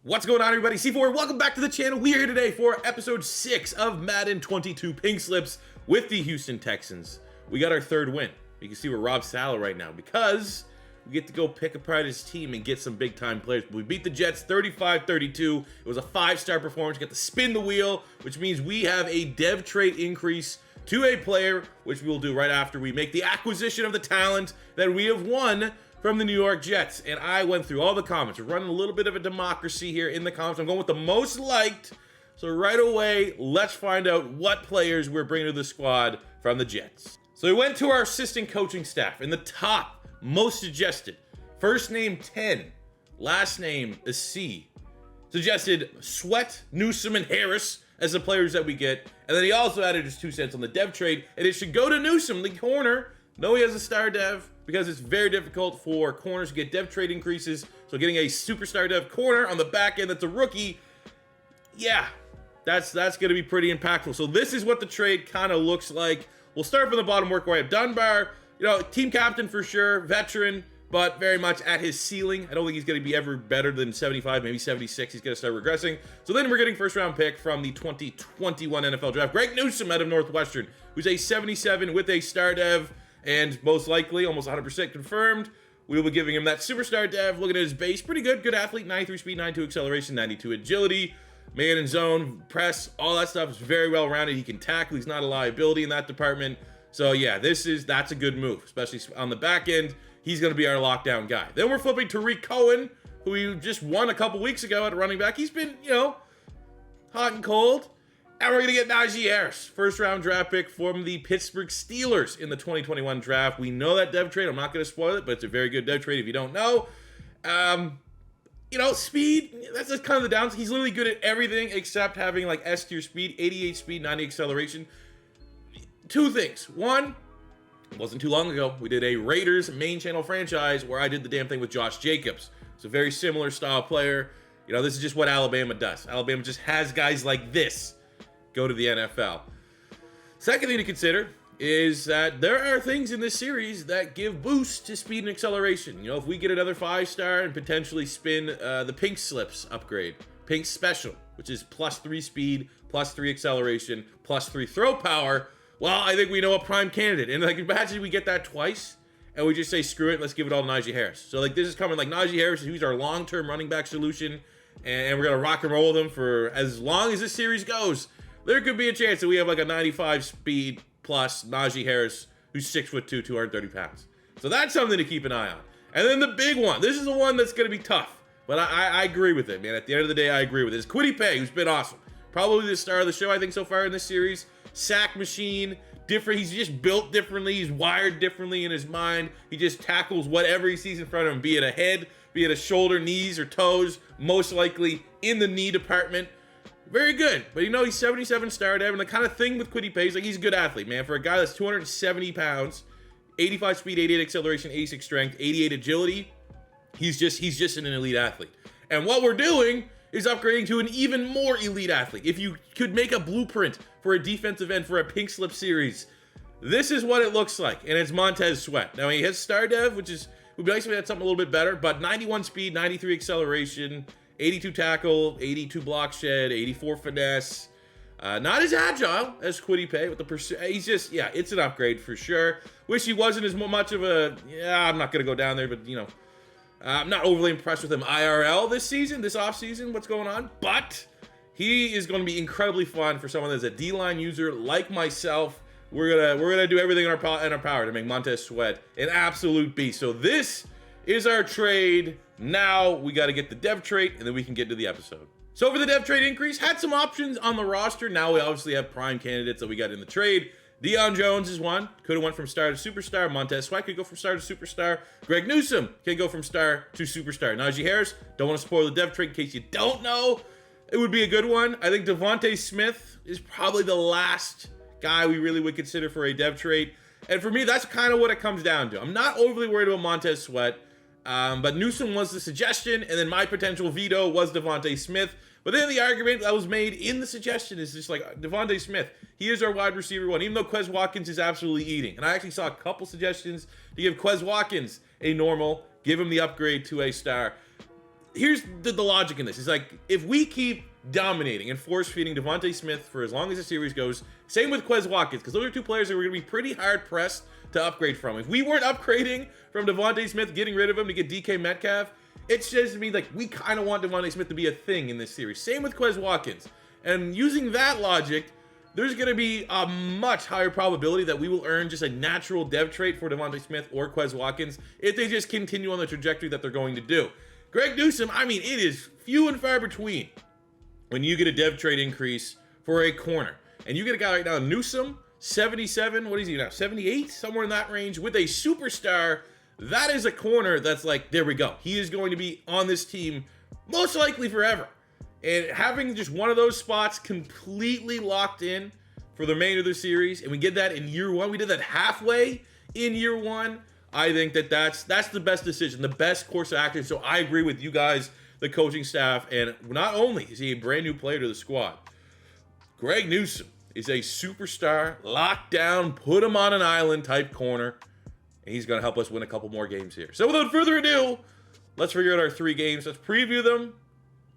What's going on, everybody? C4, welcome back to the channel. We are here today for episode 6 of Madden 22 Pink Slips with the Houston Texans. We got our third win. You can see we're Rob Sala right now because we get to go pick apart his team and get some big-time players. We beat the Jets 35-32. It was a 5-star performance. We got to spin the wheel, which means we have a dev trait increase to a player, which we will do right after we make the acquisition of the talent that we have won from the New York Jets. And I went through all the comments. We're running a little bit of a democracy here in the comments. I'm going with the most liked. So right away, let's find out what players we're bringing to the squad from the Jets. So we went to our assistant coaching staff. In the top, most suggested, first name 10, last name a C. Suggested Sweat, Newsome, and Harris as the players that we get. And then he also added his 2 cents on the dev trade. And it should go to Newsome, the corner. No, he has a star dev because it's very difficult for corners to get dev trade increases. So getting a superstar dev corner on the back end that's a rookie, yeah, that's going to be pretty impactful. So this is what the trade kind of looks like. We'll start from the bottom, work our way up. Dunbar, you know, team captain for sure, veteran, but very much at his ceiling. I don't think he's going to be ever better than 75, maybe 76. He's going to start regressing. So then we're getting first round pick from the 2021 NFL draft, Greg Newsome out of Northwestern, who's a 77 with a star dev. And most likely, almost 100% confirmed, we will be giving him that superstar dev. Looking at his base, pretty good. Good athlete, 93 speed, 92 acceleration, 92 agility, man in zone, press, all that stuff is very well rounded. He can tackle. He's not a liability in that department. So yeah, that's a good move, especially on the back end. He's going to be our lockdown guy. Then we're flipping Tariq Cohen, who we just won a couple weeks ago at running back. He's been, you know, hot and cold. And we're going to get Najee Harris, first round draft pick from the Pittsburgh Steelers in the 2021 draft. We know that dev trade. I'm not going to spoil it, but it's a very good dev trade if you don't know. You know, speed, that's just kind of the downside. He's literally good at everything except having like S tier speed, 88 speed, 90 acceleration. 2 things. One, it wasn't too long ago, we did a Raiders main channel franchise where I did the damn thing with Josh Jacobs. It's a very similar style player. You know, this is just what Alabama does. Alabama just has guys like this go to the NFL. Second thing to consider is that there are things in this series that give boosts to speed and acceleration. You know, if we get another 5-star and potentially spin the Pink Slips upgrade, Pink Special, which is +3 speed, +3 acceleration, +3 throw power, well, I think we know a prime candidate. And like, imagine we get that twice and we just say, screw it, let's give it all to Najee Harris. So like, this is coming like Najee Harris, who's our long-term running back solution, and we're gonna rock and roll them for as long as this series goes. There could be a chance that we have like a 95 speed plus Najee Harris, who's 6'2", 230 pounds. So that's something to keep an eye on. And then the big one. This is the one that's going to be tough, but I agree with it, man. At the end of the day, I agree with it. It's Kwity Paye, who's been awesome. Probably the star of the show, I think, so far in this series. Sack machine, different. He's just built differently. He's wired differently in his mind. He just tackles whatever he sees in front of him, be it a head, be it a shoulder, knees, or toes. Most likely in the knee department. Very good, but you know, he's 77 star dev, and the kind of thing with Kwity Paye is like he's a good athlete, man. For a guy that's 270 pounds, 85 speed, 88 acceleration, 86 strength, 88 agility, he's just an elite athlete. And what we're doing is upgrading to an even more elite athlete. If you could make a blueprint for a defensive end for a Pink Slip series, this is what it looks like, and it's Montez Sweat. Now he has star dev, which is would be nice if we had something a little bit better, but 91 speed, 93 acceleration, 82 tackle, 82 block shed, 84 finesse. Not as agile as Kwity Paye with the he's just, yeah, it's an upgrade for sure. Wish he wasn't as much of a, yeah, I'm not going to go down there, but you know, I'm not overly impressed with him IRL this season, this offseason, what's going on. But he is going to be incredibly fun for someone that's a D-line user like myself. We're gonna do everything in our power to make Montez Sweat an absolute beast. So this is our trade. Now we got to get the dev trait, and then we can get to the episode. So for the dev trade increase, had some options on the roster. Now we obviously have prime candidates that we got in the trade. Deion Jones is one. Could have went from star to superstar. Montez Sweat could go from star to superstar. Greg Newsome can go from star to superstar. Najee Harris, don't want to spoil the dev trade in case you don't know. It would be a good one. I think Devontae Smith is probably the last guy we really would consider for a dev trade. And for me, that's kind of what it comes down to. I'm not overly worried about Montez Sweat. But Newsome was the suggestion, and then my potential veto was Devontae Smith. But then the argument that was made in the suggestion is just like, Devontae Smith, he is our wide receiver one, even though Quez Watkins is absolutely eating. And I actually saw a couple suggestions to give Quez Watkins a normal, give him the upgrade to a star. here's the logic in this. It's like, if we keep dominating and force-feeding Devontae Smith for as long as the series goes, same with Quez Watkins, because those are two players that we're going to be pretty hard-pressed to upgrade from. If we weren't upgrading from Devontae Smith, getting rid of him to get DK Metcalf, it says to me, like, we kind of want Devontae Smith to be a thing in this series. Same with Quez Watkins. And using that logic, there's going to be a much higher probability that we will earn just a natural dev trait for Devontae Smith or Quez Watkins if they just continue on the trajectory that they're going to do. Greg Newsome, I mean, it is few and far between when you get a dev trade increase for a corner. And you get a guy right now, Newsome, 77, what is he now, 78? Somewhere in that range, with a superstar. That is a corner that's like, there we go. He is going to be on this team most likely forever. And having just one of those spots completely locked in for the remainder of the series, and we get that in year one, we did that halfway in year one, I think that's the best decision, the best course of action. So I agree with you guys, the coaching staff, and not only is he a brand new player to the squad, Greg Newsome is a superstar, locked down, put him on an island type corner, and he's going to help us win a couple more games here. So without further ado, let's figure out our 3 games. Let's preview them,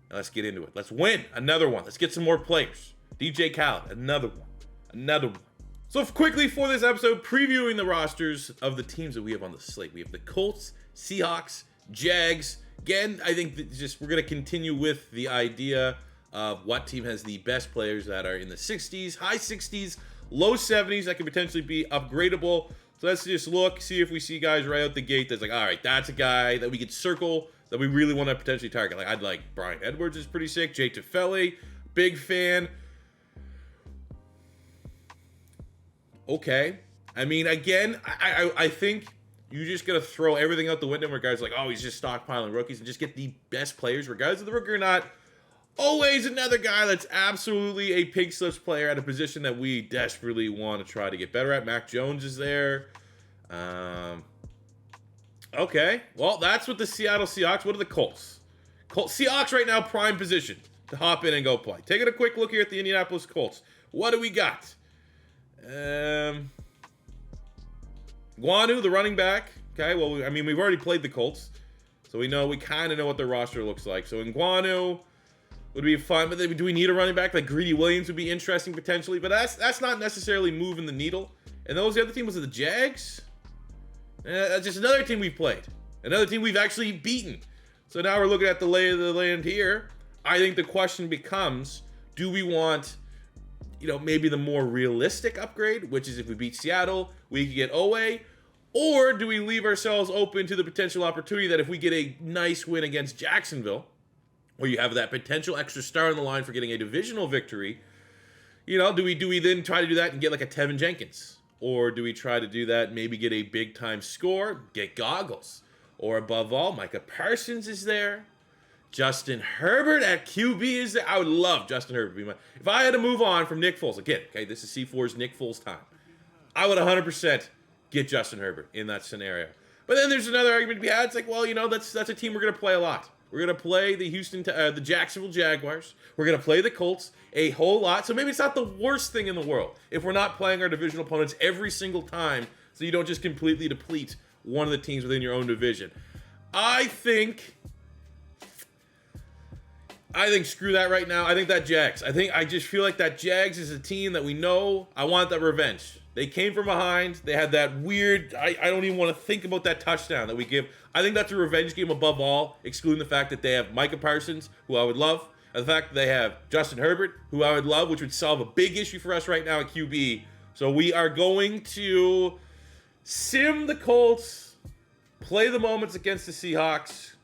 and let's get into it. Let's win another one. Let's get some more players. DJ Khaled, another one. Another one. So quickly for this episode, previewing the rosters of the teams that we have on the slate. We have the Colts, Seahawks, Jags. Again, I think that we're going to continue with the idea of what team has the best players that are in the 60s, high 60s, low 70s that could potentially be upgradable. So let's just look, see if we see guys right out the gate that's like, all right, that's a guy that we could circle that we really want to potentially target. Like, I'd like Brian Edwards is pretty sick. Jay Tufele, big fan. Okay. I mean, again, I think you just got to throw everything out the window where guys are like, oh, he's just stockpiling rookies, and just get the best players, regardless of the rookie or not. Always another guy that's absolutely a pig slips player at a position that we desperately want to try to get better at. Mac Jones is there. Okay. Well, that's with the Seattle Seahawks. What are the Colts? Seahawks right now, prime position to hop in and go play. Taking a quick look here at the Indianapolis Colts. What do we got? Guanu, the running back. Okay, well, I mean, we've already played the Colts, so we kind of know what their roster looks like. So Guanu would be fun, but do we need a running back? Like Greedy Williams would be interesting potentially, but that's not necessarily moving the needle. And those the other team was the Jags. That's just another team we've played, another team we've actually beaten. So now we're looking at the lay of the land here. I think the question becomes, do we want, maybe the more realistic upgrade, which is if we beat Seattle, we could get Owe, or do we leave ourselves open to the potential opportunity that if we get a nice win against Jacksonville, or you have that potential extra star on the line for getting a divisional victory, do we then try to do that and get like a Tevin Jenkins? Or do we try to do that, maybe get a big-time score, get Goggles? Or above all, Micah Parsons is there. Justin Herbert at QB is there. I would love Justin Herbert to be my... If I had to move on from Nick Foles, again, okay, this is C4's Nick Foles time, I would 100% get Justin Herbert in that scenario. But then there's another argument to be had. It's like, well, that's a team we're going to play a lot. We're going to play the Jacksonville Jaguars. We're going to play the Colts a whole lot. So maybe it's not the worst thing in the world if we're not playing our divisional opponents every single time, so you don't just completely deplete one of the teams within your own division. I think screw that right now. I think that Jags. I just feel like that Jags is a team that we know. I want that revenge. They came from behind. They had that weird, I don't even want to think about that touchdown that we give. I think that's a revenge game above all, excluding the fact that they have Micah Parsons, who I would love, and the fact that they have Justin Herbert, who I would love, which would solve a big issue for us right now at QB. So we are going to sim the Colts, play the moments against the Seahawks,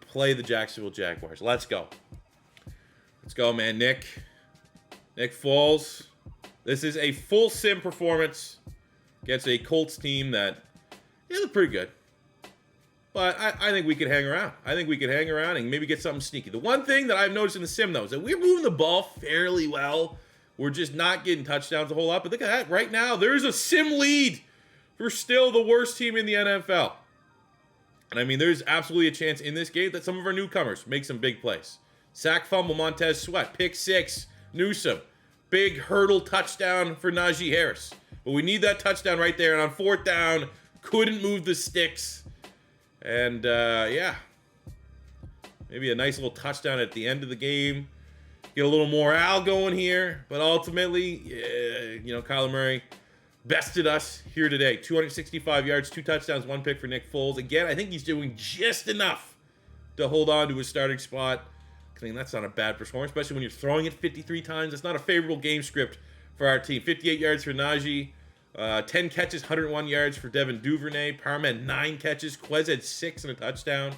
play the Jacksonville Jaguars. Let's go. Let's go, man. Nick Foles. This is a full sim performance against a Colts team that, look pretty good. But I think we could hang around. I think we could hang around and maybe get something sneaky. The one thing that I've noticed in the sim, though, is that we're moving the ball fairly well. We're just not getting touchdowns a whole lot. But look at that. Right now, there's a sim lead for still the worst team in the NFL. And I mean, there's absolutely a chance in this game that some of our newcomers make some big plays. Sack fumble, Montez Sweat. Pick six, Newsome. Big hurdle touchdown for Najee Harris. But we need that touchdown right there. And on 4th down, couldn't move the sticks. And, yeah. Maybe a nice little touchdown at the end of the game. Get a little morale going here. But ultimately, you know, Kyler Murray bested us here today. 265 yards, 2 touchdowns, 1 pick for Nick Foles. Again, I think he's doing just enough to hold on to his starting spot. I mean, that's not a bad performance, especially when you're throwing it 53 times. It's not a favorable game script for our team. 58 yards for Najee. 10 catches, 101 yards for Devin Duvernay. Parham had 9 catches. Quez had 6 and a touchdown.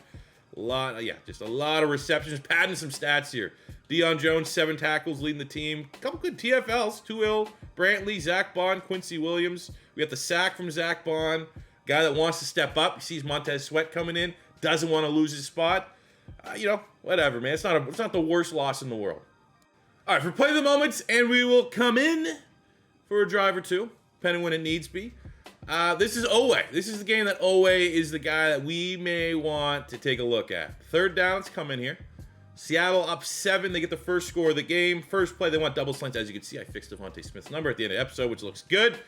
Just a lot of receptions. Padding some stats here. Deion Jones, 7 tackles, leading the team. A couple good TFLs. Tuil, Brantley, Zach Bond, Quincy Williams. We have the sack from Zach Bond. Guy that wants to step up. He sees Montez Sweat coming in. Doesn't want to lose his spot. You know, whatever, man. It's not the worst loss in the world. All right, for play of the moments, and we will come in for a drive or two, depending when it needs be. This is Owe. This is the game that Owe is the guy that we may want to take a look at. Third down, let's come in here. Seattle up 7. They get the first score of the game. First play, they want double slants. As you can see, I fixed Devontae Smith's number at the end of the episode, which looks good.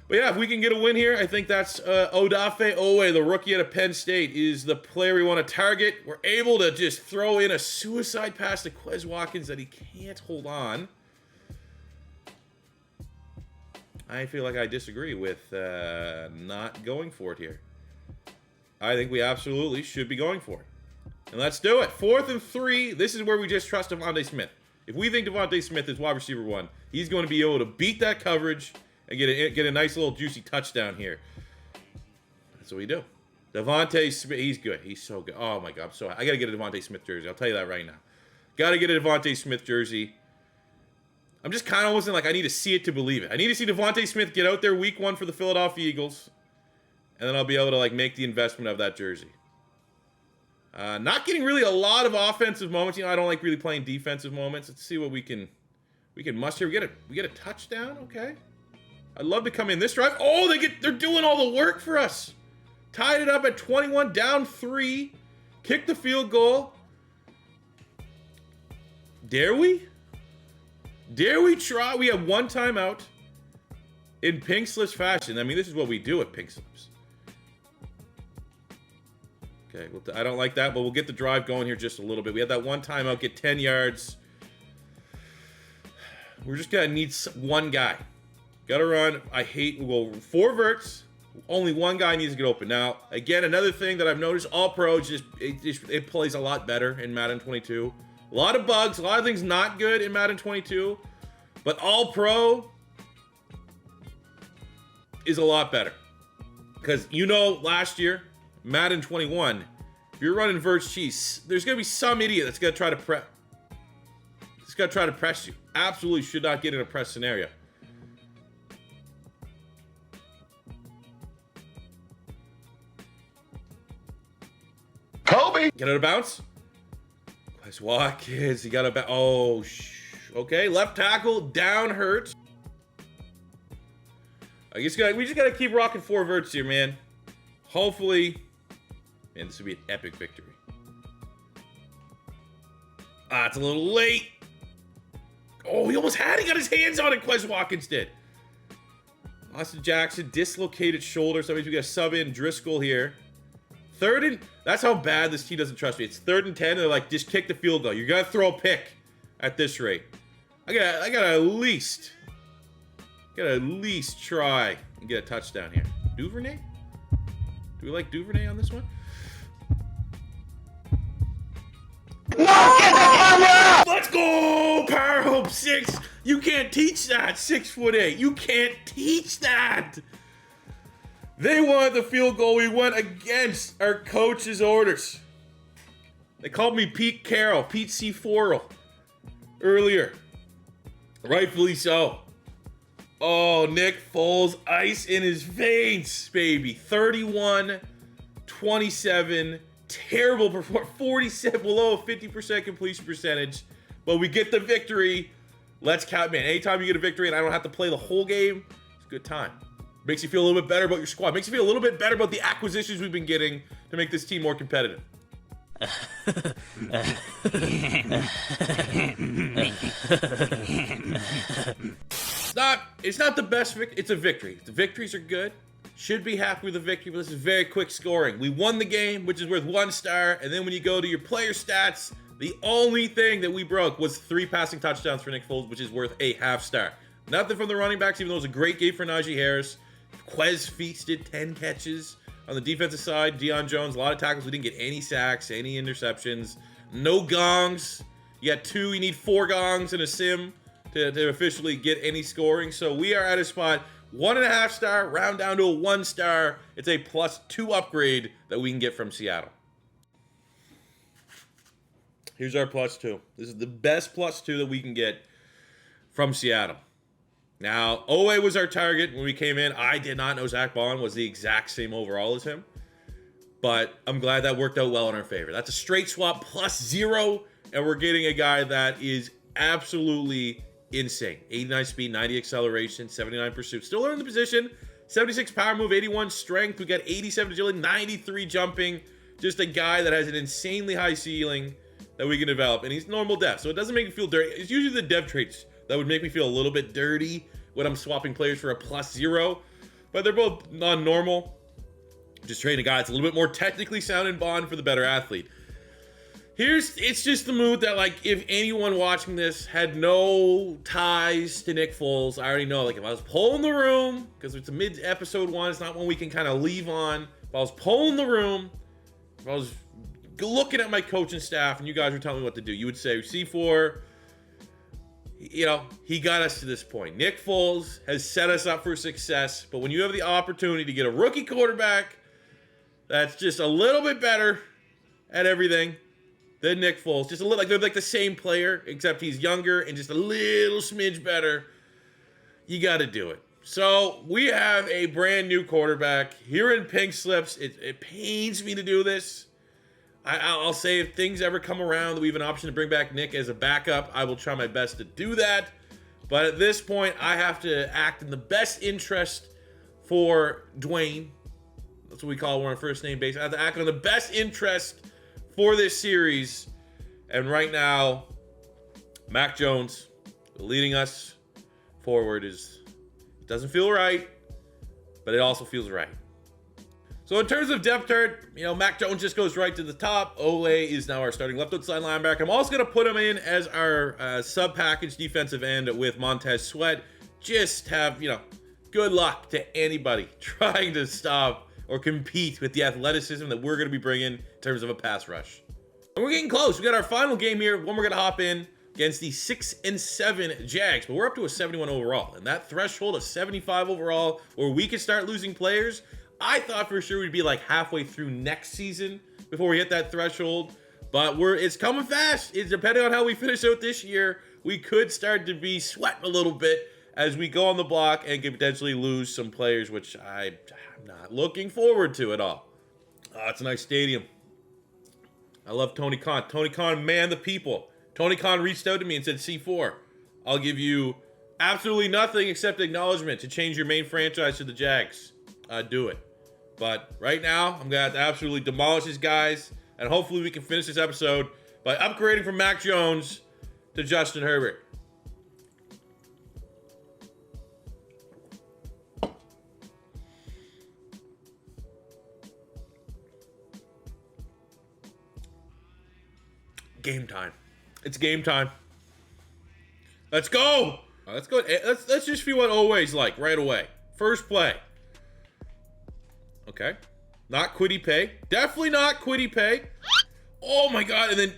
But yeah, if we can get a win here, I think that's Odafe Owe, the rookie out of Penn State, is the player we want to target. We're able to just throw in a suicide pass to Quez Watkins that he can't hold on. I feel like I disagree with not going for it here. I think we absolutely should be going for it. And let's do it. 4th and 3. This is where we just trust Devontae Smith. If we think Devontae Smith is wide receiver 1, he's going to be able to beat that coverage and get a nice little juicy touchdown here. That's what we do. Devontae Smith, he's good. He's so good. Oh my God, I got to get a Devontae Smith jersey. I'll tell you that right now. Got to get a Devontae Smith jersey. I'm just kind of almost like I need to see it to believe it. I need to see Devontae Smith get out there week 1 for the Philadelphia Eagles, and then I'll be able to like make the investment of that jersey. Not getting really a lot of offensive moments. You know, I don't like really playing defensive moments. Let's see what we can muster. We get a touchdown. Okay. I'd love to come in this drive. Oh, they're doing all the work for us. Tied it up at 21, down 3. Kick the field goal. Dare we? Dare we try? We have 1 timeout in pink slips fashion. I mean, this is what we do at pink slips. Okay, well, I don't like that, but we'll get the drive going here just a little bit. We have that 1 timeout, get 10 yards. We're just going to need 1 guy. Got to run. We'll go 4 verts. Only 1 guy needs to get open. Now, again, another thing that I've noticed, all pro, it plays a lot better in Madden 22. A lot of bugs, a lot of things not good in Madden 22. But all pro is a lot better. Because, you know, last year, Madden 21, if you're running verts cheese, there's going to be some idiot that's going to try to press you. Absolutely should not get in a press scenario. Kobe! Get out of bounds. Quez Watkins, he got a okay, left tackle, down hurt. We just gotta keep rocking 4 verts here, man. Hopefully, man, this would be an epic victory. It's a little late. Oh, he almost had it. He got his hands on it. Quez Watkins did. Austin Jackson, dislocated shoulder. So that means we got to sub in Driscoll here. That's how bad this team doesn't trust me. It's 3rd and 10. And they're like, just kick the field goal. You're going to throw a pick at this rate. I gotta at least try and get a touchdown here. Duvernay? Do we like Duvernay on this one? No, get the camera! Let's go! Power Hope 6. You can't teach that. 6'8". You can't teach that. They wanted the field goal. We went against our coach's orders. They called me Pete Carroll, Pete C. Forrell, earlier. Rightfully so. Oh, Nick Foles, ice in his veins, baby. 31-27. Terrible performance. 47, below a 50% completion percentage. But we get the victory. Let's count, man. Anytime you get a victory and I don't have to play the whole game, it's a good time. Makes you feel a little bit better about your squad. Makes you feel a little bit better about the acquisitions we've been getting to make this team more competitive. It's not the best victory. It's a victory. The victories are good. should be happy with the victory, but this is very quick scoring. We won the game, which is worth 1 star, and then when you go to your player stats, the only thing that we broke was 3 passing touchdowns for Nick Foles, which is worth a ½ star. Nothing from the running backs, even though it was a great game for Najee Harris. Quez feasted 10 catches. On the defensive side, Deion Jones, a lot of tackles. We didn't get any sacks, any interceptions. No gongs. You got 2, you need 4 gongs in a sim to officially get any scoring. So we are at a spot, 1.5 star, round down to a 1 star. It's a +2 upgrade that we can get from Seattle. Here's our +2. This is the best +2 that we can get from Seattle. Now, Owe was our target when we came in. I did not know Zach Bond was the exact same overall as him, but I'm glad that worked out well in our favor. That's a straight swap +0, and we're getting a guy that is absolutely insane. 89 speed, 90 acceleration, 79 pursuit. Still learning the position. 76 power move, 81 strength. We got 87 agility, 93 jumping. Just a guy that has an insanely high ceiling that we can develop, and he's normal dev, so it doesn't make me feel dirty. It's usually the dev traits that would make me feel a little bit dirty when I'm swapping players for a +0, but they're both non-normal. Just trading a guy that's a little bit more technically sound in Bond for the better athlete. It's just the mood that, like, if anyone watching this had no ties to Nick Foles, I already know, like, if I was polling the room, because it's a mid-episode 1, it's not one we can kind of leave on. If I was polling the room, if I was looking at my coaching staff and you guys were telling me what to do, you would say C4, you know, he got us to this point. Nick Foles has set us up for success, but when you have the opportunity to get a rookie quarterback that's just a little bit better at everything than Nick Foles, just a little, like they're like the same player, except he's younger and just a little smidge better, you got to do it. So we have a brand new quarterback here in Pink Slips. It pains me to do this. I'll say if things ever come around that we have an option to bring back Nick as a backup, I will try my best to do that. But at this point, I have to act in the best interest for Dwayne. That's what we call one on first name basis. I have to act on the best interest for this series. And right now, Mac Jones leading us forward it doesn't feel right, but it also feels right. So in terms of depth chart, you know, Mac Jones just goes right to the top. Ole is now our starting left outside linebacker. I'm also going to put him in as our sub-package defensive end with Montez Sweat. Just have, you know, good luck to anybody trying to stop or compete with the athleticism that we're going to be bringing in terms of a pass rush. And we're getting close. We got our final game here, when we're going to hop in against the 6-7 Jags, but we're up to a 71 overall. And that threshold of 75 overall, where we could start losing players, I thought for sure we'd be like halfway through next season before we hit that threshold, but it's coming fast. It's depending on how we finish out this year, we could start to be sweating a little bit as we go on the block and could potentially lose some players, which I'm not looking forward to at all. It's a nice stadium. I love Tony Khan. Tony Khan, man, the people. Tony Khan reached out to me and said, C4, I'll give you absolutely nothing except acknowledgement to change your main franchise to the Jags. Do it. But right now, I'm going to have to absolutely demolish these guys, and hopefully we can finish this episode by upgrading from Mac Jones to Justin Herbert. Game time. It's game time. Let's go. Let's go. Let's just see what always like right away. First play. Okay. Not Quiddy Pay. Definitely not Quiddy Pay. Oh my God. And then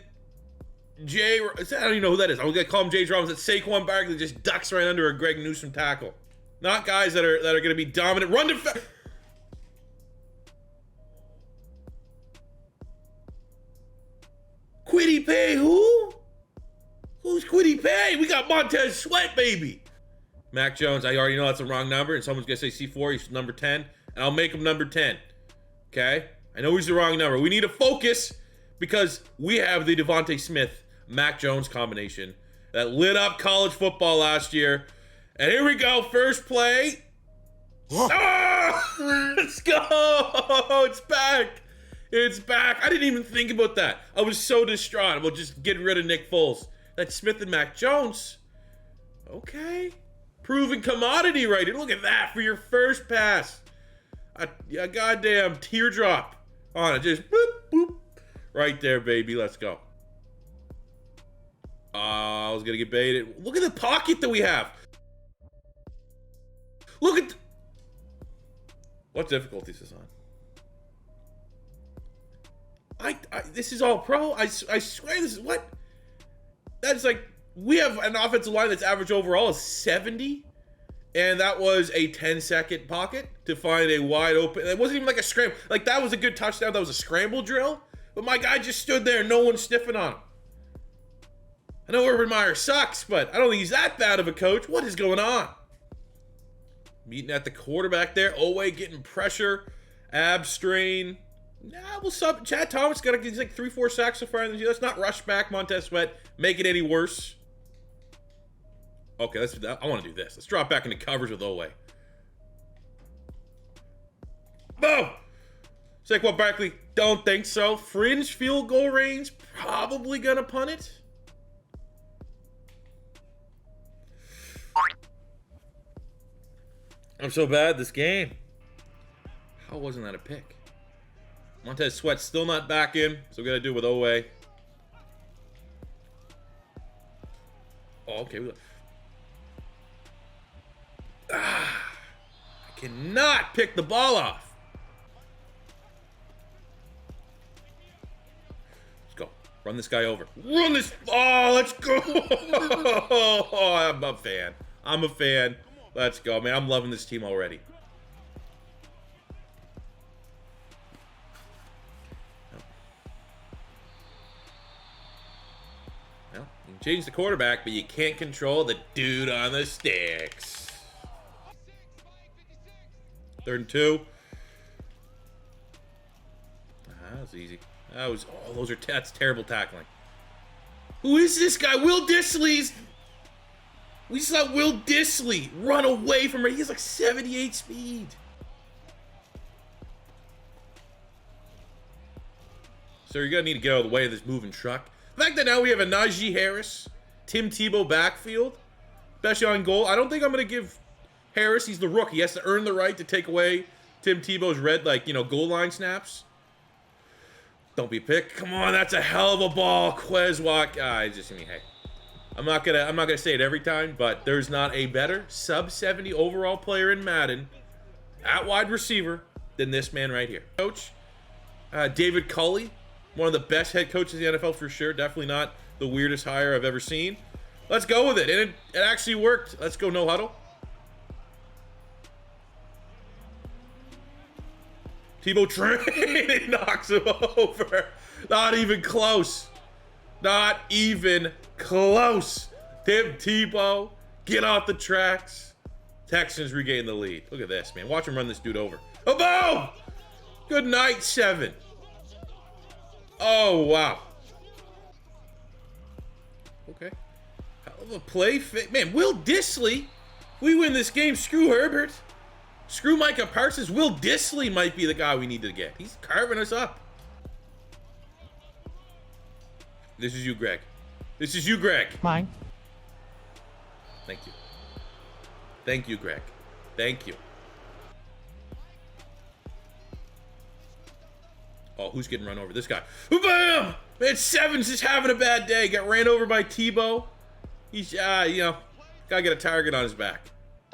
I don't even know who that is. I'm going to call him James Robinson. Saquon Barkley just ducks right under a Greg Newsome tackle. Not guys that are going to be dominant. Run to Quiddy Pay who? Who's Quiddy Pay? We got Montez Sweat, baby. Mac Jones, I already know that's the wrong number, and someone's going to say C4, he's number 10, and I'll make him number 10. Okay? I know he's the wrong number. We need to focus because we have the Devontae Smith, Mac Jones combination that lit up college football last year. And here we go, first play. Oh, let's go! It's back. It's back. I didn't even think about that. I was so distraught about just getting rid of Nick Foles. That's Smith and Mac Jones. Okay. Proven commodity right here. Look at that for your first pass. a goddamn teardrop on it. Just boop, boop. Right there, baby. Let's go. I was going to get baited. Look at the pocket that we have. Look at... What difficulty is this on? This is all pro. I swear this is what? That's like, we have an offensive line that's average overall is 70. And that was a 10-second pocket to find a wide open. It wasn't even like a scramble. Like, that was a good touchdown. That was a scramble drill. But my guy just stood there. No one sniffing on him. I know Urban Meyer sucks, but I don't think he's that bad of a coach. What is going on? Meeting at the quarterback there. Owe getting pressure. Ab strain. Nah, we'll sub. Chad Thomas got like 3-4 sacks so far. Let's not rush back Montez Sweat. Make it any worse. Okay, I want to do this. Let's drop back into covers with Owe. Boom! Saquon Barkley, don't think so. Fringe field goal range. Probably gonna punt it. I'm so bad this game. How wasn't that a pick? Montez Sweat still not back in, so we gotta do it with Owe. Oh, okay. I cannot pick the ball off. Let's go. Run this guy over. Run this. Oh, let's go. Oh, I'm a fan. I'm a fan. Let's go, man. I'm loving this team already. Well, you can change the quarterback, but you can't control the dude on the sticks. 3rd and 2. That was easy. That's terrible tackling. Who is this guy? Will Dissly's. We saw Will Dissly run away from her. He has like 78 speed. So you're going to need to get out of the way of this moving truck. The fact that now we have a Najee Harris, Tim Tebow backfield, especially on goal. I don't think I'm going to give Harris, he's the rookie. He has to earn the right to take away Tim Tebow's goal line snaps. Don't be picked. Come on, that's a hell of a ball. Quez walk. Hey. I'm not gonna say it every time, but there's not a better sub-70 overall player in Madden at wide receiver than this man right here. Coach, David Culley, one of the best head coaches in the NFL for sure. Definitely not the weirdest hire I've ever seen. Let's go with it. And it actually worked. Let's go no huddle. Tebow train knocks him over. Not even close. Not even close. Tim Tebow, get off the tracks. Texans regain the lead. Look at this, man. Watch him run this dude over. Oh, boom! Good night, 7. Oh, wow. Okay. Hell of a play. Man, Will Dissly. We win this game. Screw Herbert. Screw Micah Parsons. Will Dissly might be the guy we need to get. He's carving us up. This is you, Greg. This is you, Greg. Mine. Thank you. Thank you, Greg. Thank you. Oh, who's getting run over? This guy. Bam! Man, 7's just having a bad day. Got ran over by Tebow. He's, gotta get a target on his back.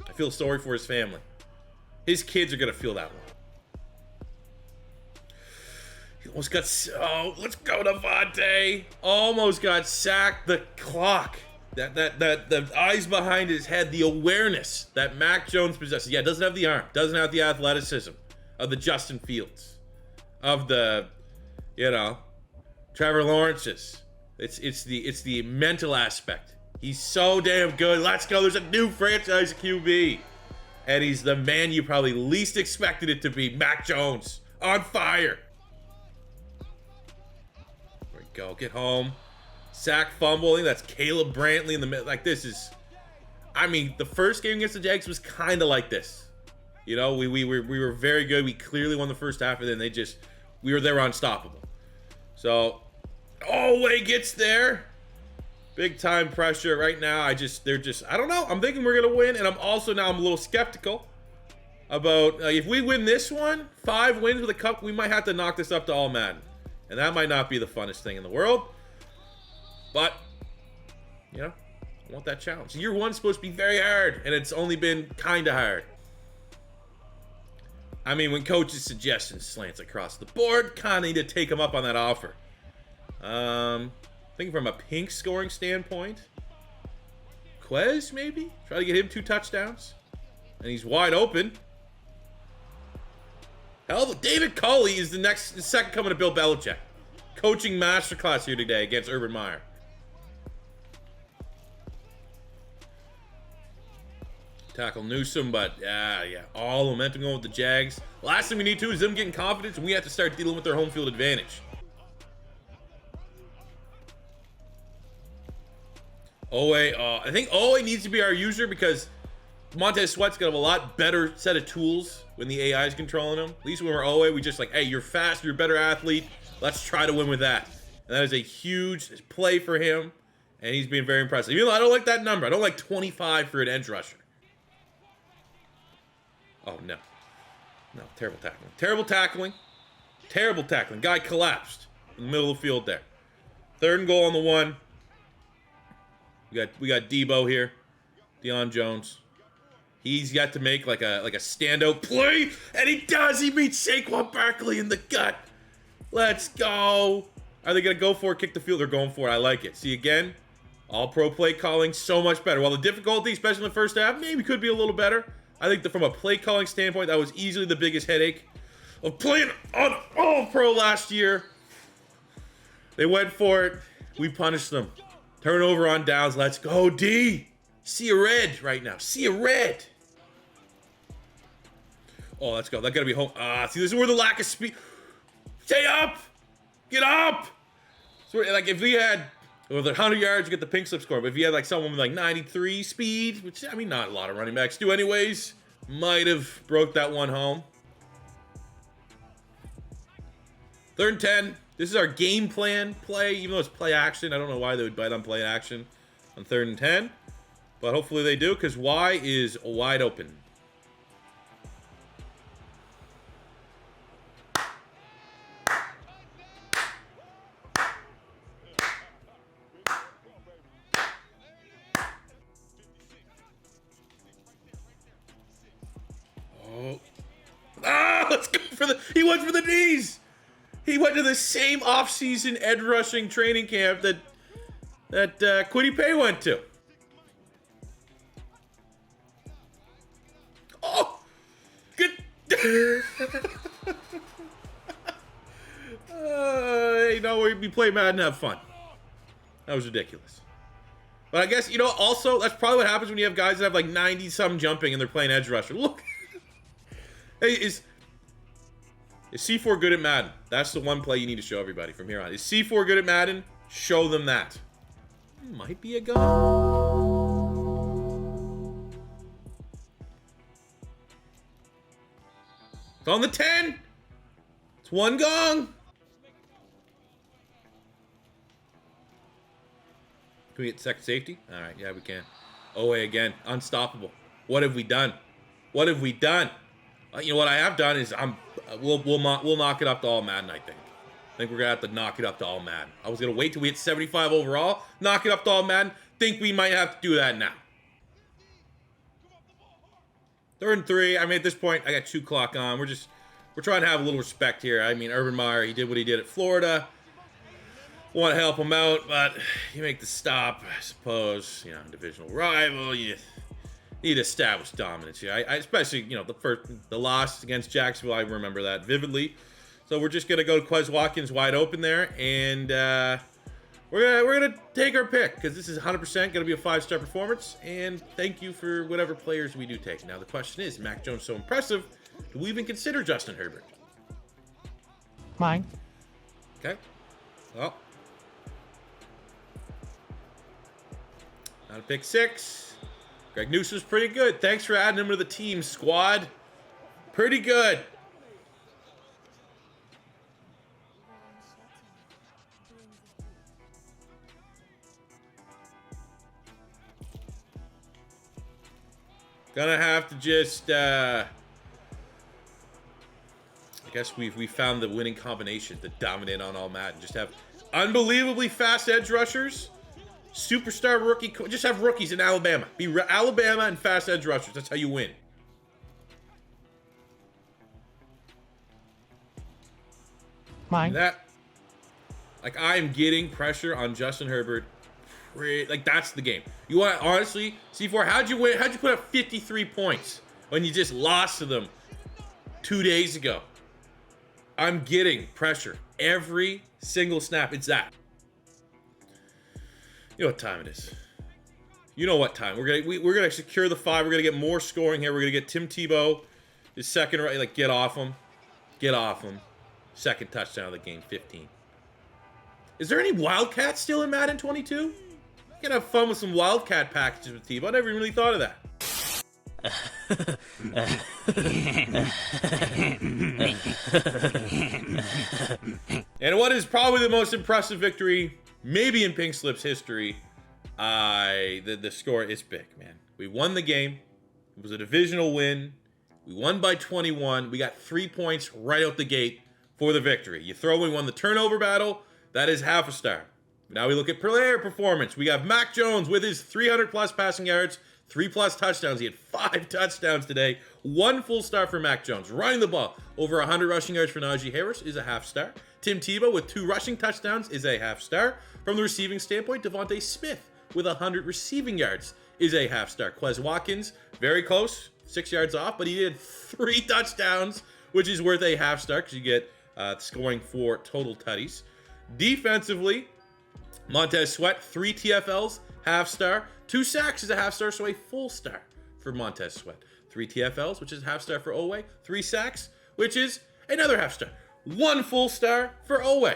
I feel sorry for his family. His kids are gonna feel that one. He almost got, let's go, Devontae. Almost got sacked. The clock. The eyes behind his head, the awareness that Mac Jones possesses. Yeah, doesn't have the arm, doesn't have the athleticism of the Justin Fields, of the, Trevor Lawrence's. It's the mental aspect. He's so damn good. Let's go. There's a new franchise QB. And he's the man you probably least expected it to be. Mac Jones on fire. There we go. Get home. Sack, fumble. I think that's Caleb Brantley in the middle. Like, this is, the first game against the Jags was kind of like this. We were very good. We clearly won the first half, and then they were unstoppable. So, Wade gets there. Big time pressure right now. I don't know. I'm thinking we're going to win, and I'm a little skeptical. about if we win this one, 5 wins with a cup, we might have to knock this up to all Madden. And that might not be the funnest thing in the world. But, you know, I want that challenge. Year 1's supposed to be very hard, and it's only been kind of hard. I mean, when coaches' suggestions slants across the board, kind of need to take them up on that offer. Thinking from a pink scoring standpoint, Quez maybe? Try to get him 2 touchdowns. And he's wide open. Hell, David Culley is the second coming of Bill Belichick. Coaching masterclass here today against Urban Meyer. Tackle Newsome, but yeah, all momentum going with the Jags. Last thing we need to is them getting confidence, and we have to start dealing with their home field advantage. Owe, I think Owe needs to be our user because Montez Sweat's gonna have a lot better set of tools when the AI is controlling him. At least when we're Owe, we just like, hey, you're fast, you're a better athlete. Let's try to win with that. And that is a huge play for him, and he's being very impressive. Even though I don't like that number. I don't like 25 for an edge rusher. Oh, no. No, terrible tackling. Terrible tackling. Terrible tackling. Guy collapsed in the middle of the field there. 3rd and goal on the 1. We got Debo here. Deion Jones. He's got to make like a standout play, and he does. He beats Saquon Barkley in the gut. Let's go. Are they going to go for it, kick the field? They're going for it. I like it. See, again, all-pro play calling, so much better. While the difficulty, especially in the first half, maybe could be a little better. I think that from a play calling standpoint, that was easily the biggest headache of playing on all-pro last year. They went for it. We punished them. Turnover on downs. Let's go, D. See a red right now. See a red. Oh, let's go. That got to be home. See, this is where the lack of speed. Stay up. Get up. So, like, if we had with 100 yards, you get the pink slip score. But if you had, like, someone with, like, 93 speed, which, I mean, not a lot of running backs do anyways, might have broke that one home. 3rd and 10. This is our game plan play, even though it's play action. I don't know why they would bite on play action on 3rd and 10. But hopefully they do, because Y is wide open. Oh. Let's go for the... He went for the knees! He went to the same off-season edge rushing training camp that Kwity Paye went to. Oh! Good. You know, we play Madden and have fun. That was ridiculous. But I guess, you know, also, that's probably what happens when you have guys that have like 90-some jumping and they're playing edge rusher. Look. Hey, is C4 good at Madden? That's the one play you need to show everybody from here on. Is C4 good at Madden? Show them that. Might be a gun. It's on the 10. It's one gong. Can we get second safety? All right, yeah, we can. Owe again, unstoppable. What have we done? What have we done? You know what I have done is we'll knock it up to all Madden. I think we're gonna have to knock it up to all Madden. I was gonna wait till we hit 75 overall, knock it up to all Madden. Think we might have to do that now. 3rd and 3. I mean, at this point, I got 2 clock on. We're trying to have a little respect here. I mean, Urban Meyer, he did what he did at Florida. Want to help him out, but you make the stop, I suppose. You know, divisional rival, you need to establish dominance here. I especially, you know, the loss against Jacksonville, I remember that vividly. So we're just gonna go to Quez Watkins wide open there, and we're gonna take our pick because this is 100% gonna be a 5-star performance. And thank you for whatever players we do take. Now the question is, Mac Jones so impressive? Do we even consider Justin Herbert? Mine. Okay. Well, not a pick 6. Greg Newsome's pretty good. Thanks for adding him to the team, squad. Pretty good. Gonna have to just guess we found the winning combination to dominate on all Madden. Just have unbelievably fast edge rushers, superstar rookie, just have rookies in Alabama. Be Alabama and fast edge rushers. That's how you win. Mine. That, like, I'm getting pressure on Justin Herbert. Like, that's the game. You want, honestly, C4, how'd you win? How'd you put up 53 points when you just lost to them 2 days ago? I'm getting pressure every single snap. It's that. You know what time it is. You know what time. We're gonna secure the 5. We're gonna get more scoring here. We're gonna get Tim Tebow, his second, right? Like, get off him. Get off him. Second touchdown of the game, 15. Is there any Wildcats still in Madden 22? You can have fun with some Wildcat packages with Tebow. I never even really thought of that. And what is probably the most impressive victory, maybe in Pink Slip's history, the score is big, man. We won the game. It was a divisional win. We won by 21. We got 3 points right out the gate for the victory. You throw in, won the turnover battle. That is half a star. Now we look at player performance. We have Mac Jones with his 300+ passing yards, 3+ touchdowns. He had 5 touchdowns today. 1 full star for Mac Jones. Running the ball, over 100 rushing yards for Najee Harris is a half star. Tim Tebow with 2 rushing touchdowns is a half star. From the receiving standpoint, Devontae Smith with 100 receiving yards is a half star. Quez Watkins, very close, 6 yards off, but he did 3 touchdowns, which is worth a half star because you get scoring 4 total tutties. Defensively, Montez Sweat, 3 TFLs, half star. 2 sacks is a half star, so a full star for Montez Sweat. 3 TFLs, which is half star for Owe. 3 sacks, which is another half star. 1 full star for Owe.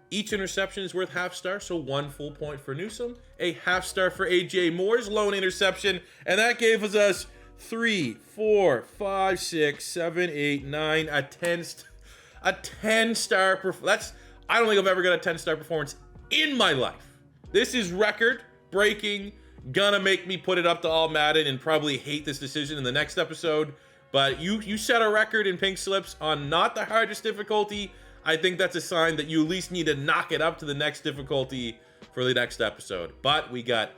Each interception is worth half star, so 1 full point for Newsome. A half star for AJ Moore's lone interception, and that gave us 3, 4, 5, 6, 7, 8, 9, a 10 star performance. I don't think I've ever got a 10 star performance in my life. This is record breaking, gonna make me put it up to all Madden and probably hate this decision in the next episode. But you set a record in Pink Slips on not the hardest difficulty. I think that's a sign that you at least need to knock it up to the next difficulty for the next episode. But we got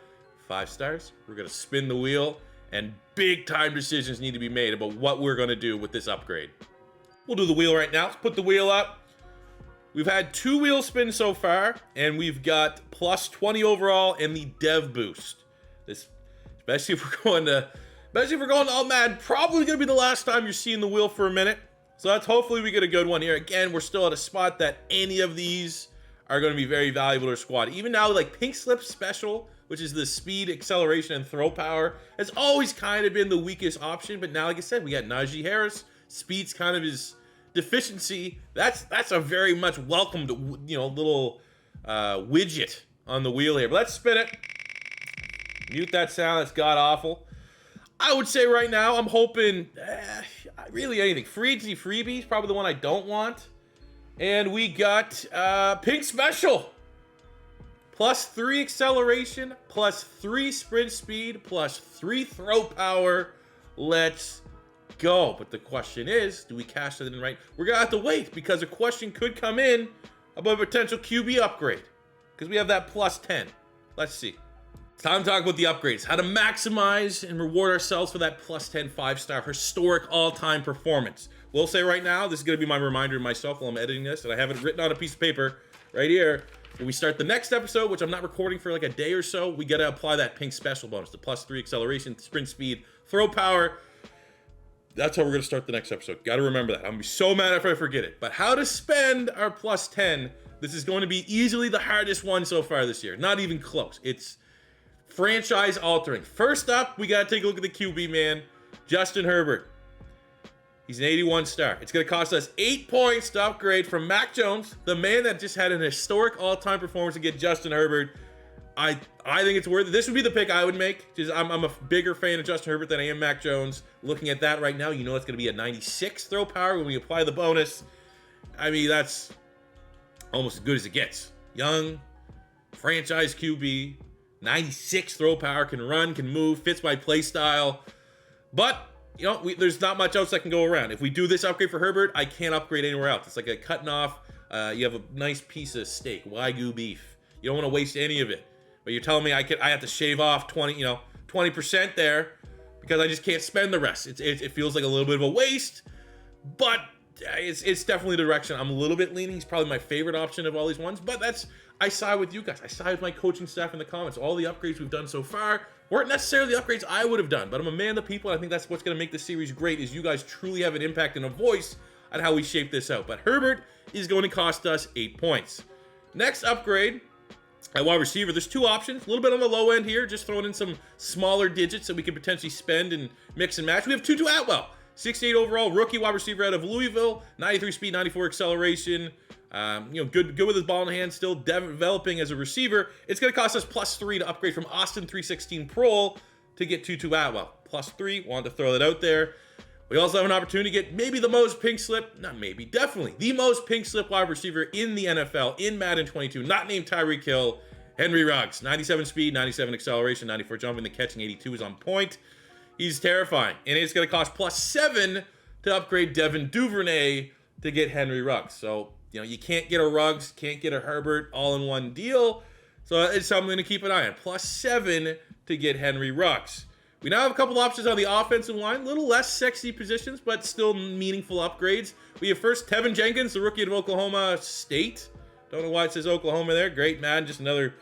5 stars. We're gonna spin the wheel, and big time decisions need to be made about what we're gonna do with this upgrade. We'll do the wheel right now. Let's put the wheel up. We've had 2 wheel spins so far, and we've got plus 20 overall and the dev boost. This, especially if we're going to all Madden, probably gonna be the last time you're seeing the wheel for a minute. So let's hopefully we get a good one here. Again, we're still at a spot that any of these are going to be very valuable to our squad. Even now, like Pink Slip Special, which is the speed, acceleration, and throw power, has always kind of been the weakest option. But now, like I said, we got Najee Harris. Speed's kind of his deficiency. That's a very much welcomed, little widget on the wheel here. But let's spin it. Mute that sound. That's god awful. I would say right now I'm hoping really anything. Free agency freebies, probably the one I don't want. And we got Pink Special. Plus 3 acceleration, plus 3 sprint speed, plus 3 throw power. Let's go. But the question is, do we cash that in right? We're going to have to wait because a question could come in about a potential QB upgrade. Because we have that plus 10. Let's see. It's time to talk about the upgrades. How to maximize and reward ourselves for that plus 10 5-star historic all-time performance. We'll say right now, this is going to be my reminder to myself while I'm editing this, and I have it written on a piece of paper right here. When we start the next episode, which I'm not recording for like a day or so, we got to apply that Pink Special bonus, the plus 3 acceleration, sprint speed, throw power. That's how we're going to start the next episode. Got to remember that. I'm going to be so mad if I forget it. But how to spend our plus 10, this is going to be easily the hardest one so far this year. Not even close. It's franchise altering. First up, we got to take a look at the QB, man. Justin Herbert. He's an 81 star. It's going to cost us 8 points to upgrade from Mac Jones, the man that just had an historic all-time performance, to get Justin Herbert. I think it's worth it. This would be the pick I would make. I'm a bigger fan of Justin Herbert than I am Mac Jones. Looking at that right now, you know it's going to be a 96 throw power when we apply the bonus. I mean, that's almost as good as it gets. Young, franchise QB, 96 throw power, can run, can move, fits my play style. But you know, there's not much else that can go around. If we do this upgrade for Herbert, I can't upgrade anywhere else. It's like a cutting off. You have a nice piece of steak, Wagyu beef. You don't want to waste any of it. But you're telling me I have to shave off 20% there because I just can't spend the rest. It feels like a little bit of a waste, but it's definitely the direction I'm a little bit leaning. He's probably my favorite option of all these ones, but I side with you guys. I side with my coaching staff in the comments. All the upgrades we've done so far weren't necessarily the upgrades I would have done, but I'm a man of the people. I think that's what's going to make this series great is you guys truly have an impact and a voice on how we shape this out. But Herbert is going to cost us 8 points. Next upgrade at wide receiver, there's two options. A little bit on the low end here, just throwing in some smaller digits that we could potentially spend and mix and match. We have Tutu Atwell, 68 overall, rookie wide receiver out of Louisville, 93 speed, 94 acceleration. Good with his ball in hand, still developing as a receiver. It's going to cost us +3 to upgrade from Austin 316 Pro to get Tutu Atwell. +3, wanted to throw that out there. We also have an opportunity to get maybe the most pink slip, not maybe, definitely the most pink slip wide receiver in the NFL in Madden 22, not named Tyreek Hill, Henry Ruggs. 97 speed, 97 acceleration, 94 jumping, the catching 82 is on point. He's terrifying, and it's going to cost +7 to upgrade Devin Duvernay to get Henry Ruggs. So, you can't get a Ruggs, can't get a Herbert all in one deal. So it's something to keep an eye on. +7 to get Henry Ruggs. We now have a couple options on the offensive line. A little less sexy positions, but still meaningful upgrades. We have first Tevin Jenkins, the rookie of Oklahoma State. Don't know why it says Oklahoma there. Great, man. Just another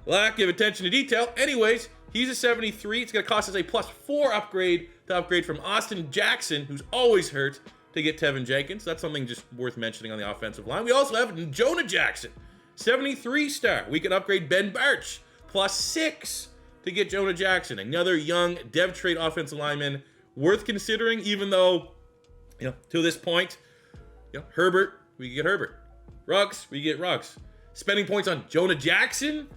lack of attention to detail. Anyways, he's a 73. It's going to cost us a +4 upgrade to upgrade from Austin Jackson, who's always hurt, to get Tevin Jenkins. That's something just worth mentioning on the offensive line. We also have Jonah Jackson, 73 star. We can upgrade Ben Birch, +6 to get Jonah Jackson, another young dev trade offensive lineman worth considering, even though, to this point, Herbert, we can get Herbert. Ruggs, we get Ruggs. Spending points on Jonah Jackson,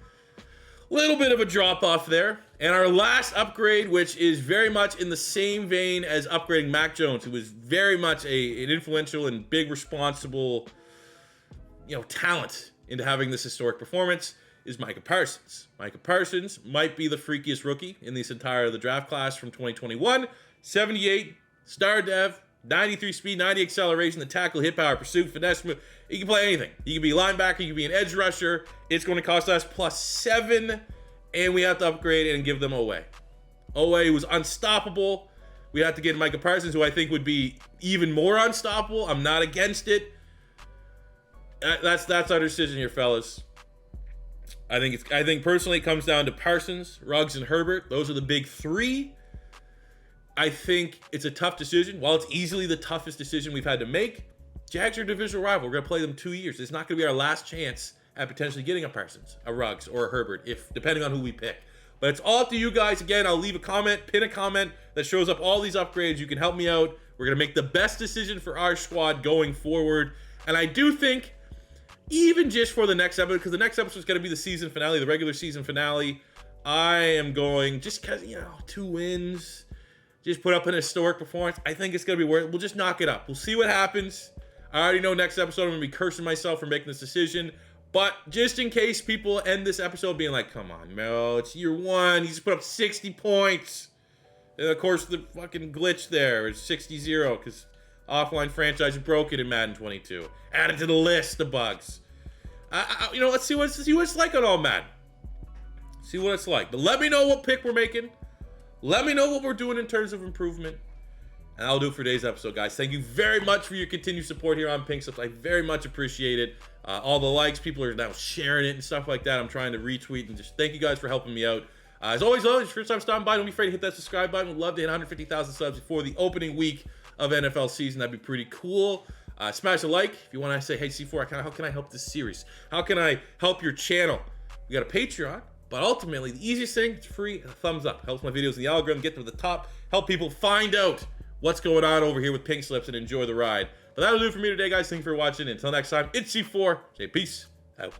little bit of a drop off there. And our last upgrade, which is very much in the same vein as upgrading Mac Jones, who was very much an influential and big responsible, talent into having this historic performance, is Micah Parsons. Micah Parsons might be the freakiest rookie in this entire the draft class from 2021. 78, star dev, 93 speed, 90 acceleration, the tackle, hit power, pursuit, finesse. He can play anything. He can be a linebacker, he can be an edge rusher. It's going to cost us +7, and we have to upgrade and give them away. Owe was unstoppable. We have to get Micah Parsons, who I think would be even more unstoppable. I'm not against it. That's our decision here, fellas. I think personally it comes down to Parsons, Ruggs, and Herbert. Those are the big three. I think it's a tough decision. While it's easily the toughest decision we've had to make, Jags are a divisional rival. We're going to play them 2 years. It's not going to be our last chance at potentially getting a Parsons, a Ruggs, or a Herbert, depending on who we pick. But it's all up to you guys. Again, I'll leave a comment, pin a comment that shows up all these upgrades. You can help me out. We're going to make the best decision for our squad going forward. And I do think, even just for the next episode, because the next episode is going to be the season finale, the regular season finale, I am going, just because, 2 wins, just put up an historic performance. I think it's going to be worth it. We'll just knock it up. We'll see what happens. I already know next episode I'm going to be cursing myself for making this decision. But just in case people end this episode being like, come on, Mel, it's year 1. He just put up 60 points. And of course, the fucking glitch there is 60-0 because offline franchise is broken in Madden 22. Added to the list of bugs. Let's see what it's like on all Madden. See what it's like. But let me know what pick we're making. Let me know what we're doing in terms of improvement. And I'll do it for today's episode, guys. Thank you very much for your continued support here on Pink Slips. I very much appreciate it. All the likes, people are now sharing it and stuff like that. I'm trying to retweet and just thank you guys for helping me out. As always, though, if it's your first time stopping by, don't be afraid to hit that subscribe button. We'd love to hit 150,000 subs before the opening week of NFL season. That'd be pretty cool. Smash a like if you want to say, hey, C4, how can I help this series? How can I help your channel? We got a Patreon, but ultimately, the easiest thing, it's free, and a thumbs up. Helps my videos in the algorithm get to the top, help people find out what's going on over here with Pink Slips and enjoy the ride. But that'll do it for me today, guys. Thank you for watching. Until next time, it's C4. Say peace out.